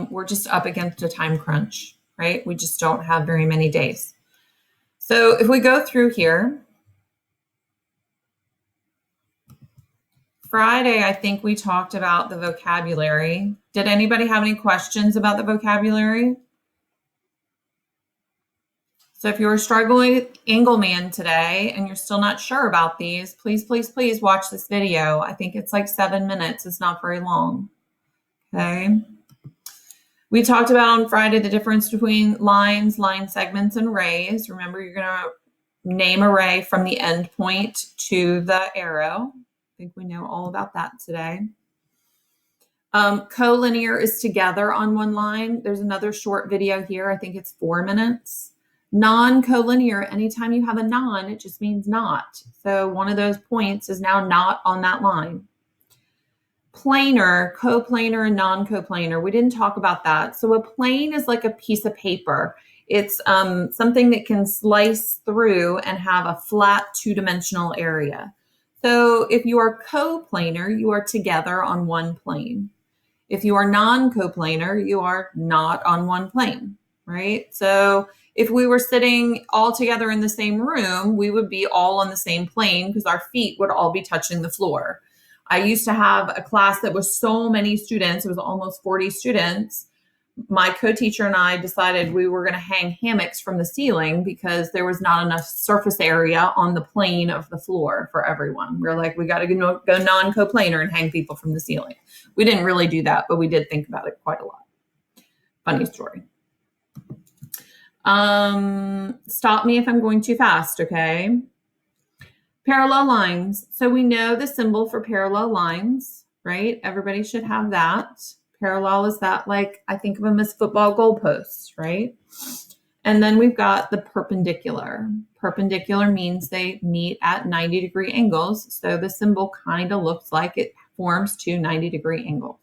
We're just up against a time crunch, right? We just don't have very many days. So if we go through here, Friday, I think we talked about the vocabulary. Did anybody have any questions about the vocabulary? So if you were struggling with Engelmann today and you're still not sure about these, please, please, please watch this video. I think it's like 7 minutes. It's not very long. Okay. We talked about on Friday the difference between lines, line segments, and rays. Remember, you're going to name a ray from the end point to the arrow. I think we know all about that today. Collinear is together on one line. There's another short video here. I think it's 4 minutes. Non-collinear, anytime you have a non, it just means not. So one of those points is now not on that line. Planar, coplanar, and non-coplanar. We didn't talk about that. So a plane is like a piece of paper. It's something that can slice through and have a flat two-dimensional area. So if you are coplanar, you are together on one plane. If you are non-coplanar, you are not on one plane, right? So if we were sitting all together in the same room, we would be all on the same plane because our feet would all be touching the floor. I used to have a class that was so many students, it was almost 40 students. My co-teacher and I decided we were going to hang hammocks from the ceiling because there was not enough surface area on the plane of the floor for everyone. We were like, we got to go non-coplanar and hang people from the ceiling. We didn't really do that, but we did think about it quite a lot. Funny story. Stop me if I'm going too fast, okay? Parallel lines. So we know the symbol for parallel lines, right? Everybody should have that. Parallel is that, like, I think of them as football goalposts, right? And then we've got the perpendicular. Perpendicular means they meet at 90-degree angles. So the symbol kind of looks like it forms two 90-degree angles.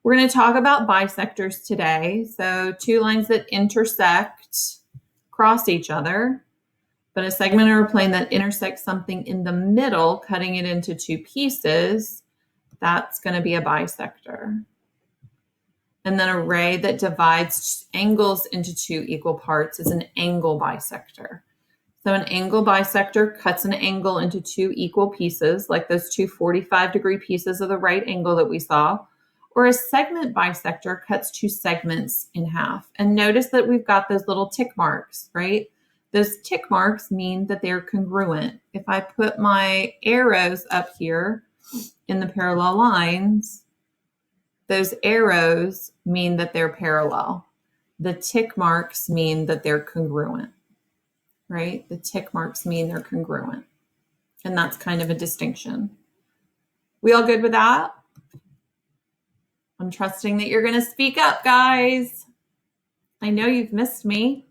We're going to talk about bisectors today. So two lines that intersect, cross each other, but a segment or a plane that intersects something in the middle, cutting it into two pieces, that's going to be a bisector. And then a ray that divides angles into two equal parts is an angle bisector. So an angle bisector cuts an angle into two equal pieces, like those two 45-degree pieces of the right angle that we saw. Or a segment bisector cuts two segments in half. And notice that we've got those little tick marks, right? Those tick marks mean that they're congruent. If I put my arrows up here in the parallel lines, those arrows mean that they're parallel. The tick marks mean that they're congruent, right? The tick marks mean they're congruent. And that's kind of a distinction. We all good with that? I'm trusting that you're going to speak up, guys. I know you've missed me.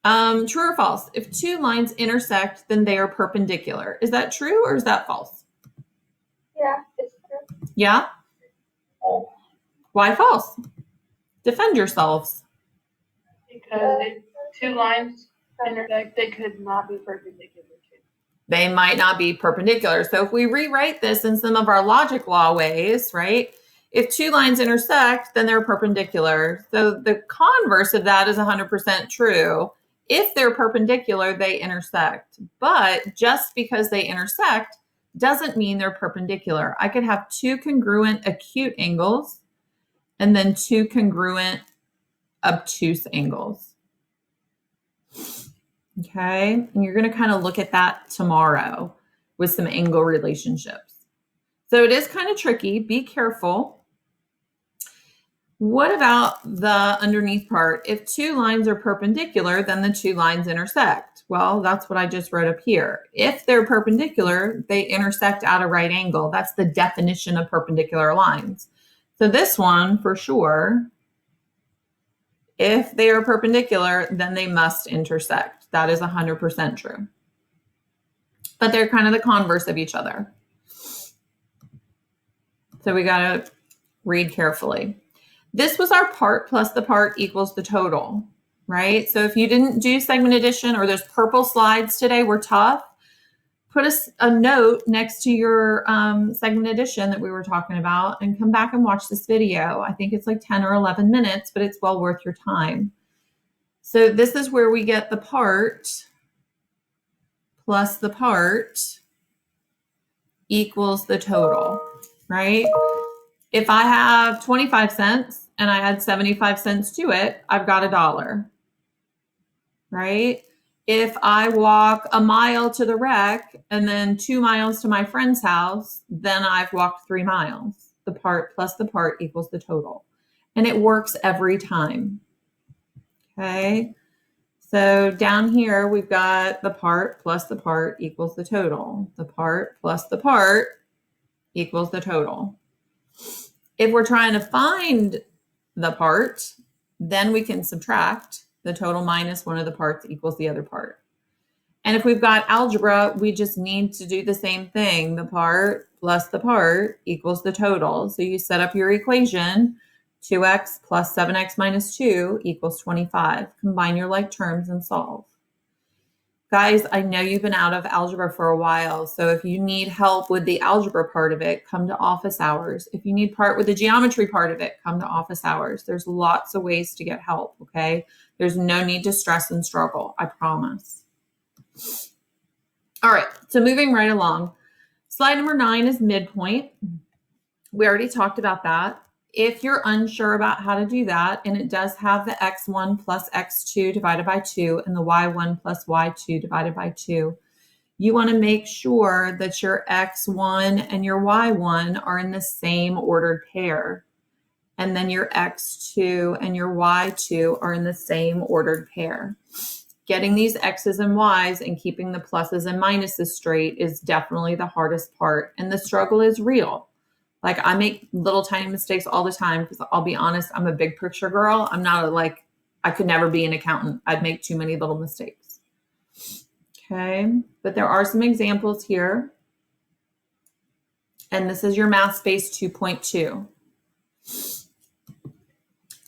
True or false? If two lines intersect, then they are perpendicular. Is that true or is that false? Yeah, it's true. Yeah? Why false? Defend yourselves. Because if two lines intersect, they could not be perpendicular. They might not be perpendicular. So if we rewrite this in some of our logic law ways, right? If two lines intersect, then they're perpendicular. So the converse of that is 100% true. If they're perpendicular, they intersect. But just because they intersect doesn't mean they're perpendicular. I could have two congruent acute angles and then two congruent obtuse angles. Okay, and you're going to kind of look at that tomorrow with some angle relationships. So it is kind of tricky. Be careful. What about the underneath part? If two lines are perpendicular, then the two lines intersect. Well, that's what I just wrote up here. If they're perpendicular, they intersect at a right angle. That's the definition of perpendicular lines. So this one, for sure, if they are perpendicular, then they must intersect. That is 100% true. But they're kind of the converse of each other. So we got to read carefully. This was our part plus the part equals the total, right? So if you didn't do segment addition or those purple slides today were tough, put a note next to your segment addition that we were talking about and come back and watch this video. I think it's like 10 or 11 minutes, but it's well worth your time. So this is where we get the part plus the part equals the total, right? If I have 25 cents and I add 75 cents to it, I've got $1, right? If I walk a mile to the rec and then 2 miles to my friend's house, then I've walked 3 miles. The part plus the part equals the total. And it works every time. Okay. So down here, we've got the part plus the part equals the total. The part plus the part equals the total. If we're trying to find the part, then we can subtract. The total minus one of the parts equals the other part. And if we've got algebra, we just need to do the same thing. The part plus the part equals the total. So you set up your equation, 2x plus 7x minus 2 equals 25. Combine your like terms and solve. Guys, I know you've been out of algebra for a while, so if you need help with the algebra part of it, come to office hours. If you need part with the geometry part of it, come to office hours. There's lots of ways to get help, okay? There's no need to stress and struggle, I promise. All right, so moving right along. Slide number 9 is midpoint. We already talked about that. If you're unsure about how to do that, and it does have the x1 plus x2 divided by 2 and the y1 plus y2 divided by 2, you want to make sure that your x1 and your y1 are in the same ordered pair. And then your x2 and your y2 are in the same ordered pair. Getting these x's and y's and keeping the pluses and minuses straight is definitely the hardest part. And the struggle is real. Like, I make little tiny mistakes all the time because I'll be honest, I'm a big picture girl. I'm not I could never be an accountant. I'd make too many little mistakes. Okay, but there are some examples here. And this is your math space 2.2.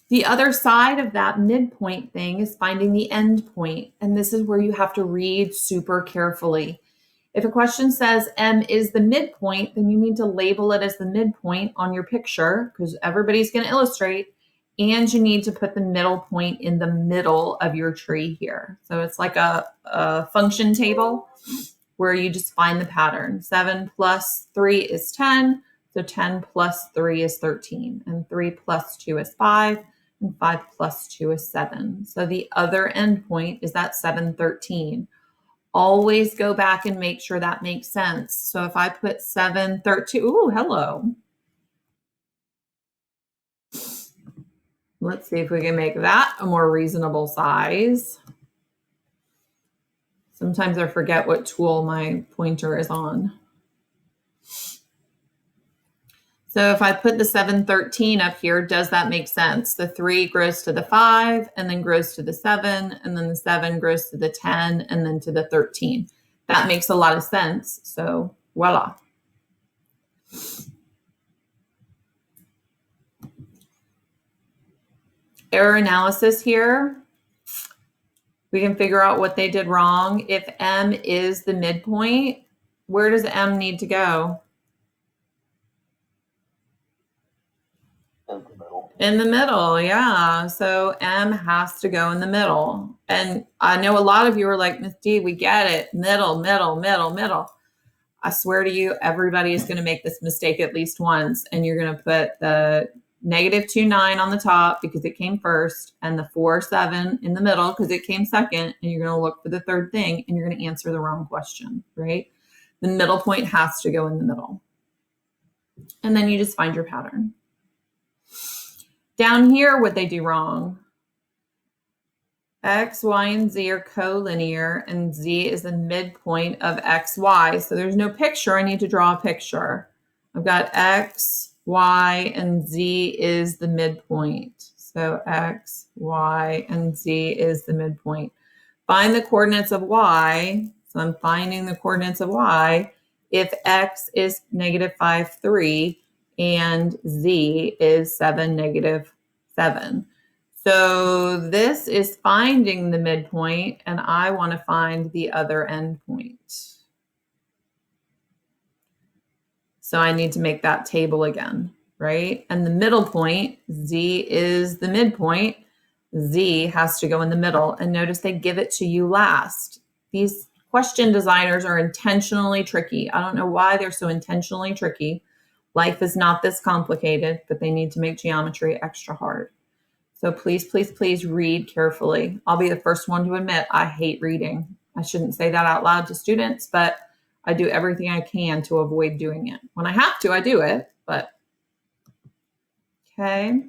The other side of that midpoint thing is finding the end point. And this is where you have to read super carefully. If a question says M is the midpoint, then you need to label it as the midpoint on your picture because everybody's going to illustrate, and you need to put the middle point in the middle of your tree here. So it's like a function table where you just find the pattern. 7 plus 3 is 10, so 10 plus 3 is 13, and 3 plus 2 is 5, and 5 plus 2 is 7. So the other end point is that 713. Always go back and make sure that makes sense. So if I put 713, ooh, hello. Let's see if we can make that a more reasonable size. Sometimes I forget what tool my pointer is on. So if I put the 713 up here, does that make sense? The 3 grows to the 5 and then grows to the 7, and then the 7 grows to the 10 and then to the 13. That makes a lot of sense. So voila. Error analysis here. We can figure out what they did wrong. If M is the midpoint, where does M need to go? In the middle, yeah. So M has to go in the middle. And I know a lot of you are like, Ms. D, we get it. Middle, middle, middle, middle. I swear to you, everybody is going to make this mistake at least once. And you're going to put the -2,9 on the top because it came first, and the 4,7 in the middle because it came second. And you're going to look for the third thing, and you're going to answer the wrong question, right? The middle point has to go in the middle. And then you just find your pattern. Down here, what they do wrong. X, Y, and Z are collinear, and Z is the midpoint of X, Y. So there's no picture. I need to draw a picture. I've got X, Y, and Z is the midpoint. So X, Y, and Z is the midpoint. Find the coordinates of Y. So I'm finding the coordinates of Y. If X is -5, 3, and Z is 7, -7. So this is finding the midpoint, and I want to find the other endpoint. So I need to make that table again, right? And the middle point, Z is the midpoint. Z has to go in the middle. And notice they give it to you last. These question designers are intentionally tricky. I don't know why they're so intentionally tricky. Life is not this complicated, but they need to make geometry extra hard. So please, please, please read carefully. I'll be the first one to admit I hate reading. I shouldn't say that out loud to students, but I do everything I can to avoid doing it. When I have to, I do it, but okay.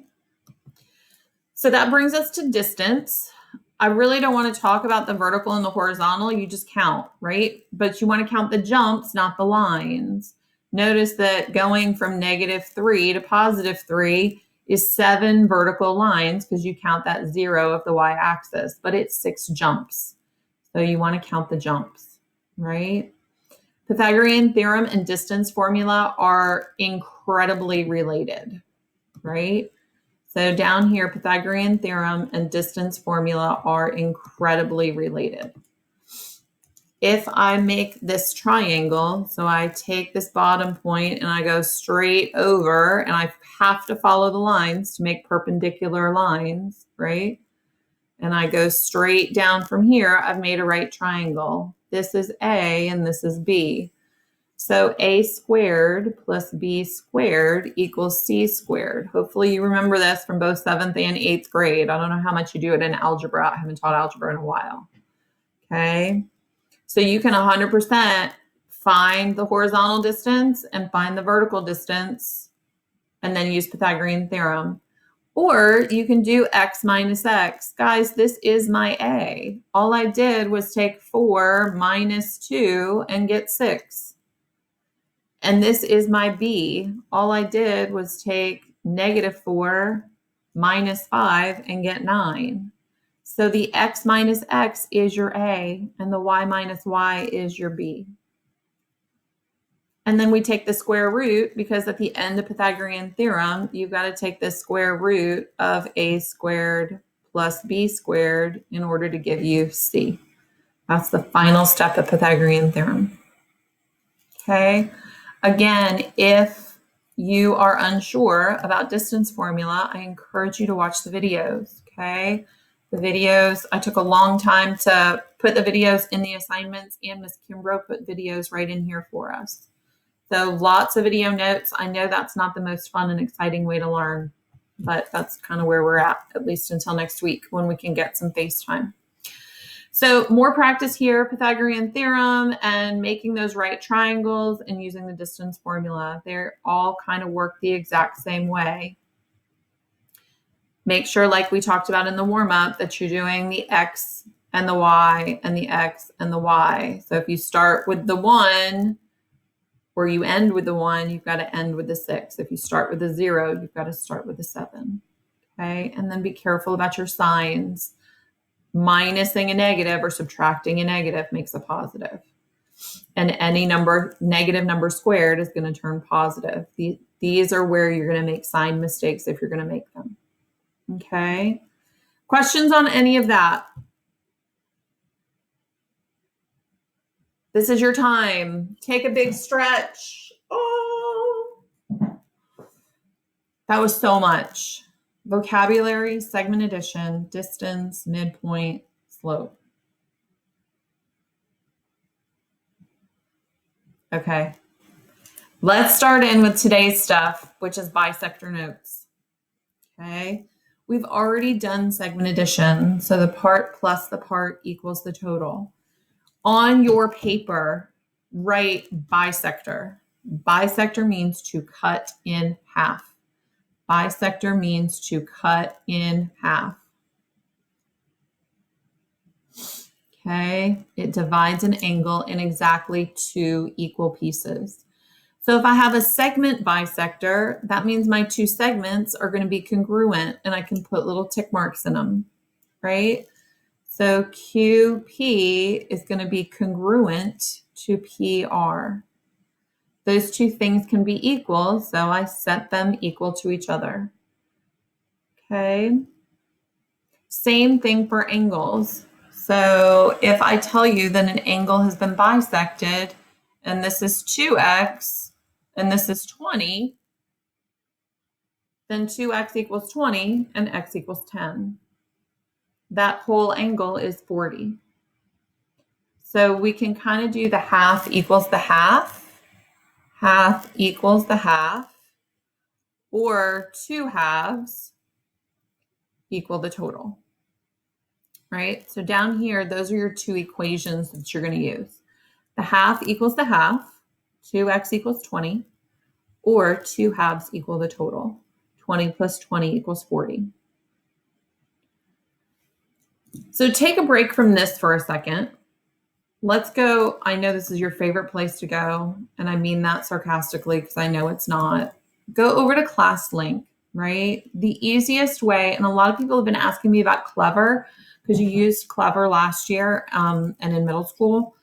So that brings us to distance. I really don't want to talk about the vertical and the horizontal. You just count, right? But you want to count the jumps, not the lines. Notice that going from -3 to +3 is 7 vertical lines because you count that 0 of the y-axis, but it's 6 jumps. So you want to count the jumps, right? Pythagorean theorem and distance formula are incredibly related, right? So down here, Pythagorean theorem and distance formula are incredibly related. If I make this triangle, so I take this bottom point and I go straight over, and I have to follow the lines to make perpendicular lines, right? And I go straight down from here, I've made a right triangle. This is A and this is B. So a squared plus b squared equals c squared. Hopefully you remember this from both 7th and 8th grade. I don't know how much you do it in algebra. I haven't taught algebra in a while. Okay. So you can 100% find the horizontal distance and find the vertical distance and then use Pythagorean theorem. Or you can do x minus x. Guys, this is my A. All I did was take 4 minus 2 and get 6. And this is my B. All I did was take -4 minus 5 and get 9. So the x minus x is your A, and the y minus y is your B. And then we take the square root, because at the end of Pythagorean theorem, you've got to take the square root of a squared plus b squared in order to give you C. That's the final step of Pythagorean theorem. Okay. Again, if you are unsure about distance formula, I encourage you to watch the videos, okay? The videos, I took a long time to put the videos in the assignments, and Ms. Kimbrough put videos right in here for us. So lots of video notes. I know that's not the most fun and exciting way to learn, but that's kind of where we're at least until next week when we can get some FaceTime. So more practice here, Pythagorean theorem and making those right triangles and using the distance formula. They're all kind of work the exact same way. Make sure, like we talked about in the warm-up, that you're doing the x and the y and the x and the y. So if you start with the 1 or you end with the 1, you've got to end with the 6. If you start with the 0, you've got to start with the 7. Okay, and then be careful about your signs. Minusing a negative or subtracting a negative makes a positive. And any number, negative number squared, is going to turn positive. These are where you're going to make sign mistakes if you're going to make them. Okay. Questions on any of that? This is your time. Take a big stretch. Oh, that was so much. Vocabulary, segment addition, distance, midpoint, slope. Okay. Let's start in with today's stuff, which is bisector notes. Okay. We've already done segment addition. So the part plus the part equals the total. On your paper, write bisector. Bisector means to cut in half. Bisector means to cut in half. Okay, it divides an angle in exactly 2 equal pieces. So if I have a segment bisector, that means my 2 segments are going to be congruent, and I can put little tick marks in them, right? So QP is going to be congruent to PR. Those 2 things can be equal, so I set them equal to each other. Okay. Same thing for angles. So if I tell you that an angle has been bisected, and this is 2x, and this is 20, then 2x equals 20 and x equals 10. That whole angle is 40. So we can kind of do the half equals the half, half equals the half, or 2 halves equal the total, right? So down here, those are your two equations that you're going to use. The half equals the half, 2x equals 20, or 2 halves equal the total. 20 plus 20 equals 40. So take a break from this for a second. Let's go. I know this is your favorite place to go, and I mean that sarcastically because I know it's not. Go over to ClassLink, right? The easiest way, and a lot of people have been asking me about Clever because you used Clever last year and in middle school.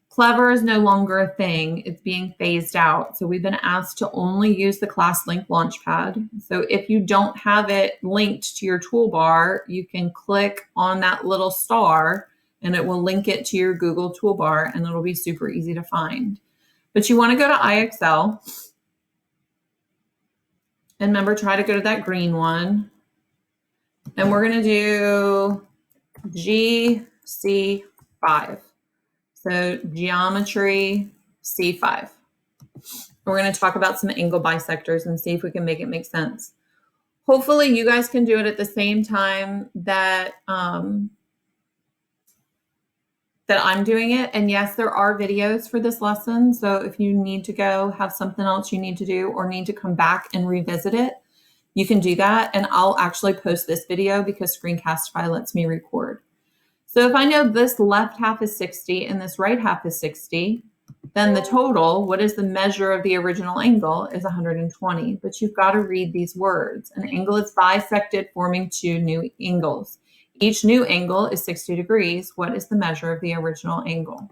Clever is no longer a thing. It's being phased out. So we've been asked to only use the ClassLink Launchpad. So if you don't have it linked to your toolbar, you can click on that little star and it will link it to your Google toolbar and it'll be super easy to find. But you want to go to IXL. And remember, try to go to that green one. And we're going to do GC5. So geometry C5. We're going to talk about some angle bisectors and see if we can make it make sense. Hopefully you guys can do it at the same time that that I'm doing it. And yes, there are videos for this lesson. So if you need to go have something else you need to do or need to come back and revisit it, you can do that. And I'll actually post this video because Screencastify lets me record. So if I know this left half is 60 and this right half is 60, then the total, what is the measure of the original angle, is 120. But you've got to read these words. An angle is bisected, forming two new angles. Each new angle is 60 degrees. What is the measure of the original angle?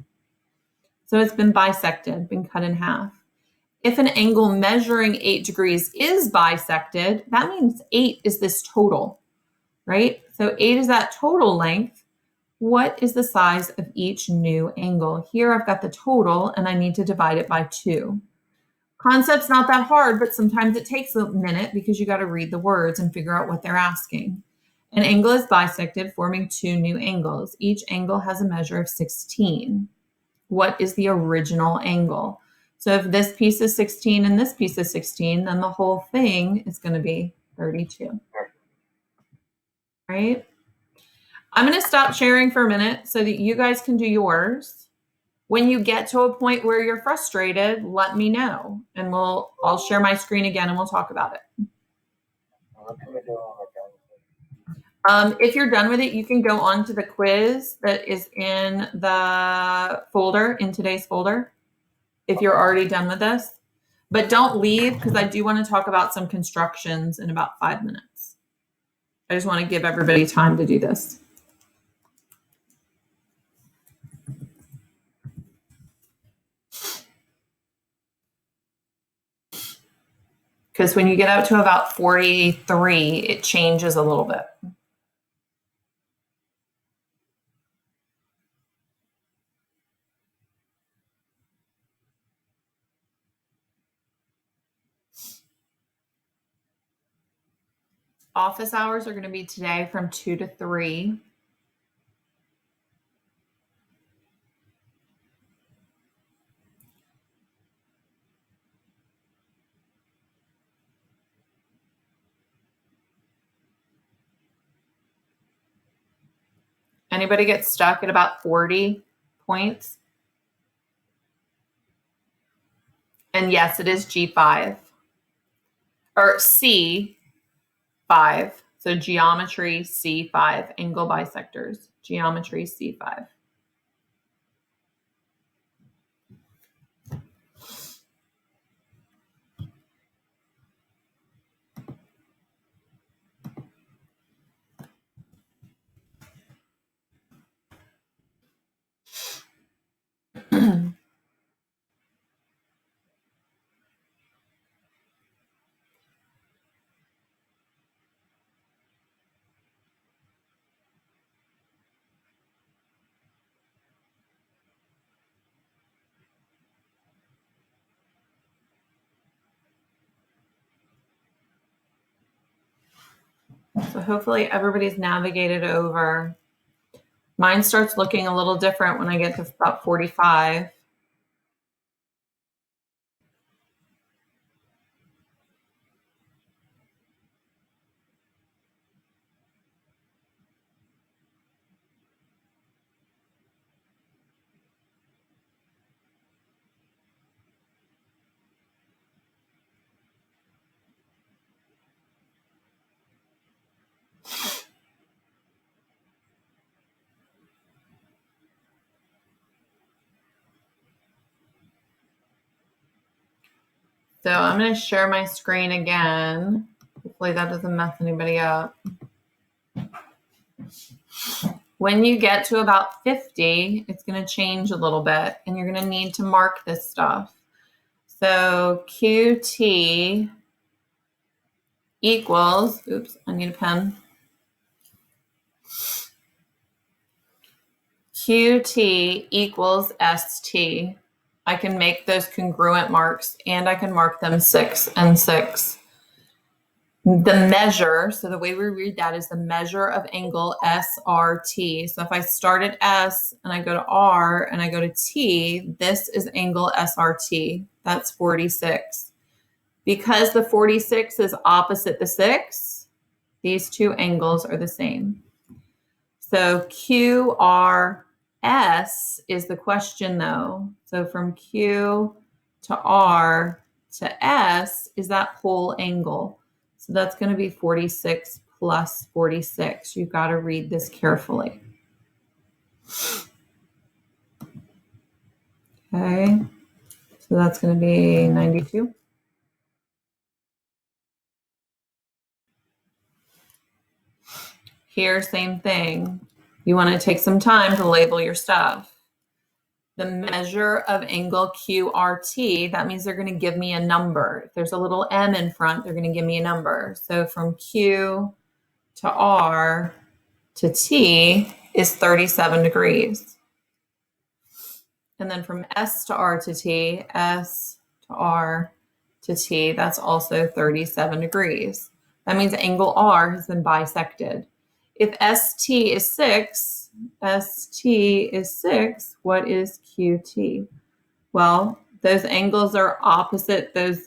So it's been bisected, been cut in half. If an angle measuring 8 degrees is bisected, that means 8 is this total, right? So 8 is that total length. What is the size of each new angle? Here I've got the total and I need to divide it by 2. Concept's not that hard, but sometimes it takes a minute because you got to read the words and figure out what they're asking. An angle is bisected, forming two new angles. Each angle has a measure of 16. What is the original angle? So if this piece is 16 and this piece is 16, then the whole thing is going to be 32. Right? I'm going to stop sharing for a minute so that you guys can do yours. When you get to a point where you're frustrated, let me know and I'll share my screen again and we'll talk about it. If you're done with it, you can go on to the quiz that is in the folder, in today's folder, if you're already done with this. But don't leave because I do want to talk about some constructions in about 5 minutes. I just want to give everybody time to do this. Because when you get up to about 43, it changes a little bit. Office hours are going to be today from 2 to 3. Anybody get stuck at about 40 points? And yes, it is G5 or C5. So geometry C5, angle bisectors, geometry C5. So hopefully everybody's navigated over. Mine starts looking a little different when I get to about 45. So I'm going to share my screen again. Hopefully that doesn't mess anybody up. When you get to about 50, it's going to change a little bit, and you're going to need to mark this stuff. So QT equals, oops, I need a pen. QT equals ST. I can make those congruent marks, and I can mark them 6 and 6. The measure, so the way we read that is the measure of angle SRT. So if I start at S and I go to R and I go to T, this is angle SRT. That's 46. Because the 46 is opposite the 6, these two angles are the same. So QRS is the question though. So from Q to R to S is that whole angle. So that's going to be 46 plus 46. You've got to read this carefully. Okay, so that's going to be 92. Here, same thing. You want to take some time to label your stuff. The measure of angle QRT, that means they're going to give me a number. If there's a little M in front, they're going to give me a number. So from Q to R to T is 37 degrees. And then from S to R to T, S to R to T, that's also 37 degrees. That means angle R has been bisected. If ST is 6, what is QT? Well, those angles are opposite those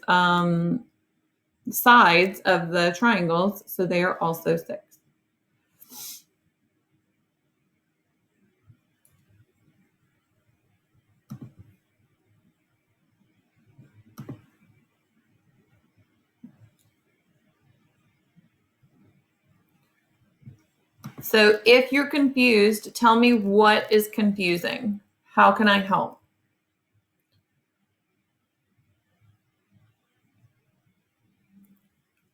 sides of the triangles, so they are also 6. So if you're confused, tell me what is confusing. How can I help?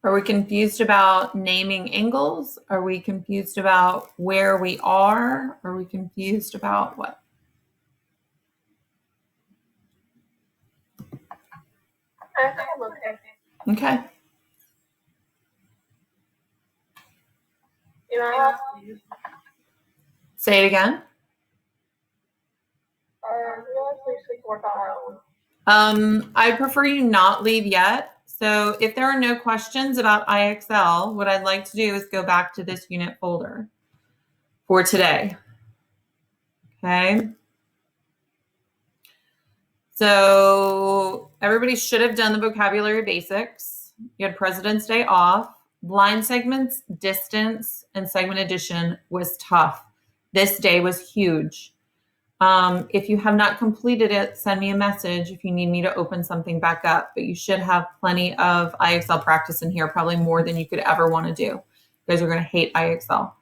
Are we confused about naming angles? Are we confused about where we are? Are we confused about what? Okay. Say it again. I prefer you not leave yet. So if there are no questions about IXL, what I'd like to do is go back to this unit folder for today. Okay. So everybody should have done the vocabulary basics. You had President's Day off. Line segments, distance, and segment addition was tough. This day was huge. If you have not completed it, send me a message if you need me to open something back up. But you should have plenty of IXL practice in here, probably more than you could ever want to do. You guys are going to hate IXL.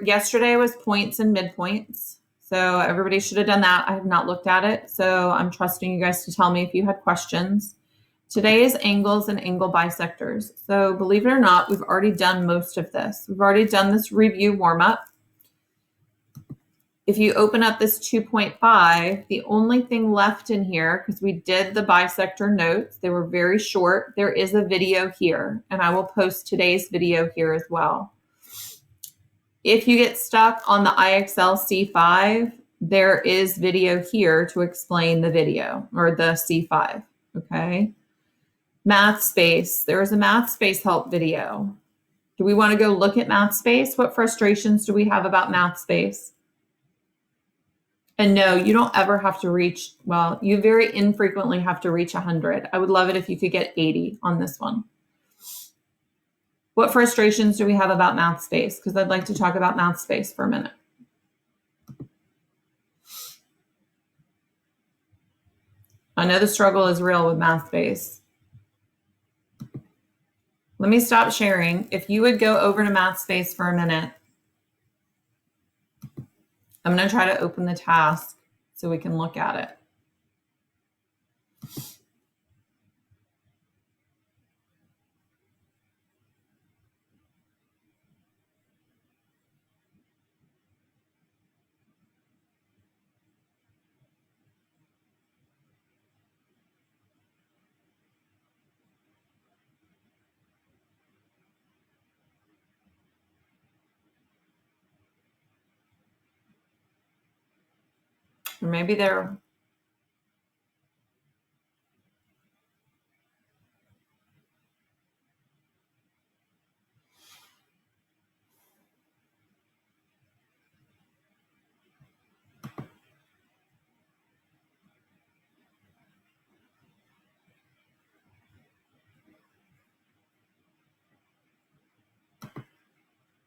Yesterday was points and midpoints. So everybody should have done that. I have not looked at it. So I'm trusting you guys to tell me if you had questions. Today is angles and angle bisectors. So believe it or not, we've already done most of this. We've already done this review warm-up. If you open up this 2.5, the only thing left in here, because we did the bisector notes, they were very short, there is a video here, and I will post today's video here as well. If you get stuck on the IXL C5, there is video here to explain the video, or the C5, okay? Math Space. There is a Math Space help video. Do we want to go look at Math Space? What frustrations do we have about Math Space? And no, you don't ever have to reach, well, you very infrequently have to reach 100. I would love it if you could get 80 on this one. What frustrations do we have about Math Space? Because I'd like to talk about Math Space for a minute. I know the struggle is real with Math Space. Let me stop sharing. If you would go over to Math Space for a minute. I'm going to try to open the task so we can look at it. Or maybe they're